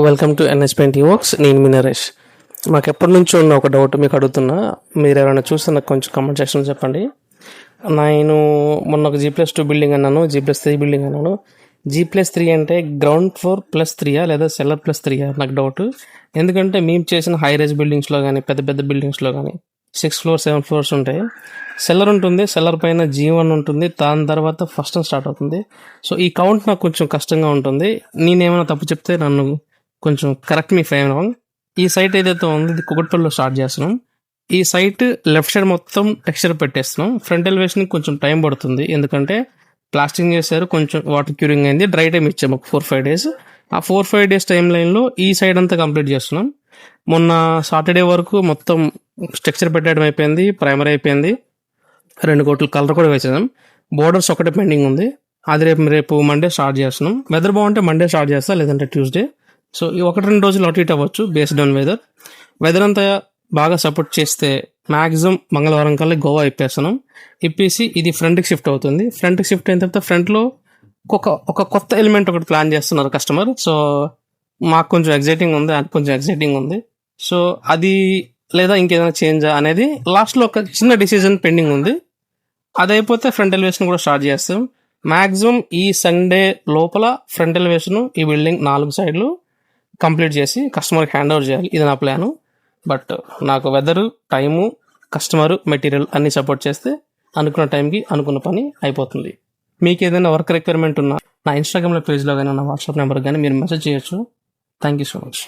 Welcome to NS paint works. నేను మీ నరేష్. మాకు ఎప్పటి నుంచో ఉన్న ఒక డౌట్ మీకు అడుగుతున్నా. మీరు ఎవరైనా చూస్తే నాకు కొంచెం కామెంట్ సెక్షన్లో చెప్పండి. నేను మొన్న ఒక G+2 బిల్డింగ్ అన్నాను, G+3 బిల్డింగ్ అన్నాను. G+3 అంటే గ్రౌండ్ ఫ్లోర్ +3 లేదా సెల్లర్ +3 నాకు డౌట్. ఎందుకంటే మేము చేసిన హై రైజ్ బిల్డింగ్స్లో కానీ పెద్ద పెద్ద బిల్డింగ్స్లో కానీ 6 floors 7 floors ఉంటాయి. సెల్లర్ ఉంటుంది, సెల్లర్ పైన G1 ఉంటుంది, దాని తర్వాత ఫస్ట్ స్టార్ట్ అవుతుంది. సో ఈ కౌంట్ నాకు కొంచెం కష్టంగా ఉంటుంది. నేనేమైనా తప్పు చెప్తే నన్ను కొంచెం కరెక్ట్ మీ ఫైవ్ రాంగ్. ఈ సైట్ ఏదైతే ఉంది ఇది కుకట్పల్లిలో స్టార్ట్ చేస్తున్నాం. ఈ సైట్ లెఫ్ట్ సైడ్ మొత్తం టెక్స్చర్ పెట్టేస్తున్నాం. ఫ్రంట్ ఎలివేషన్ కొంచెం టైం పడుతుంది, ఎందుకంటే ప్లాస్టింగ్ చేశారు, కొంచెం వాటర్ క్యూరింగ్ అయింది, డ్రై టైం ఇచ్చాము ఒక 4-5 days. ఆ 4-5 days టైం లైన్లో ఈ సైడ్ అంతా కంప్లీట్ చేస్తున్నాం. మొన్న సాటర్డే వరకు మొత్తం స్ట్రక్చర్ పెట్టడం అయిపోయింది, ప్రైమర్ అయిపోయింది, 2 కోట్లు కలర్ కూడా వేసేదాం. బోర్డర్స్ ఒకటే పెండింగ్ ఉంది, అది రేపు మండే స్టార్ట్ చేస్తున్నాం. వెదర్ బాగుంటే మండే స్టార్ట్ చేస్తా, లేదంటే ట్యూస్డే. సో ఈ 1-2 రోజులు అటు ఇటు అవ్వచ్చు బేస్డ్ ఆన్ వెదర్ అంతా బాగా సపోర్ట్ చేస్తే మ్యాక్సిమం మంగళవారం కల్లా గోవా ఇప్పేస్తున్నాం. ఇప్పేసి ఇది ఫ్రంట్కి షిఫ్ట్ అవుతుంది. ఫ్రంట్కి షిఫ్ట్ అయిన తర్వాత ఫ్రంట్లో ఒక కొత్త ఎలిమెంట్ ఒకటి ప్లాన్ చేస్తున్నారు కస్టమర్. సో మాకు కొంచెం ఎగ్జైటింగ్ ఉంది, అది కొంచెం ఎగ్జైటింగ్ ఉంది. సో అది లేదా ఇంకేదైనా చేంజ్ అనేది లాస్ట్లో ఒక చిన్న డిసిజన్ పెండింగ్ ఉంది. అది అయిపోతే ఫ్రంట్ ఎలివేషన్ కూడా స్టార్ట్ చేస్తాం. మ్యాక్సిమం ఈ సండే లోపల ఫ్రంట్ ఎలివేషన్ ఈ బిల్డింగ్ 4 సైడ్లు కంప్లీట్ చేసి కస్టమర్కి హ్యాండ్ ఓవర్ చేయాలి. ఇది నా ప్లాను. బట్ నాకు వెదరు, టైము, కస్టమరు, మెటీరియల్ అన్ని సపోర్ట్ చేస్తే అనుకున్న టైంకి అనుకున్న పని అయిపోతుంది. మీకు ఏదైనా వర్క్ రిక్వైర్మెంట్ ఉన్నా నా ఇన్స్టాగ్రామ్లో పేజ్లో కానీ నా వాట్సాప్ నెంబర్ కానీ మీరు మెసేజ్ చేయొచ్చు. Thank you so much.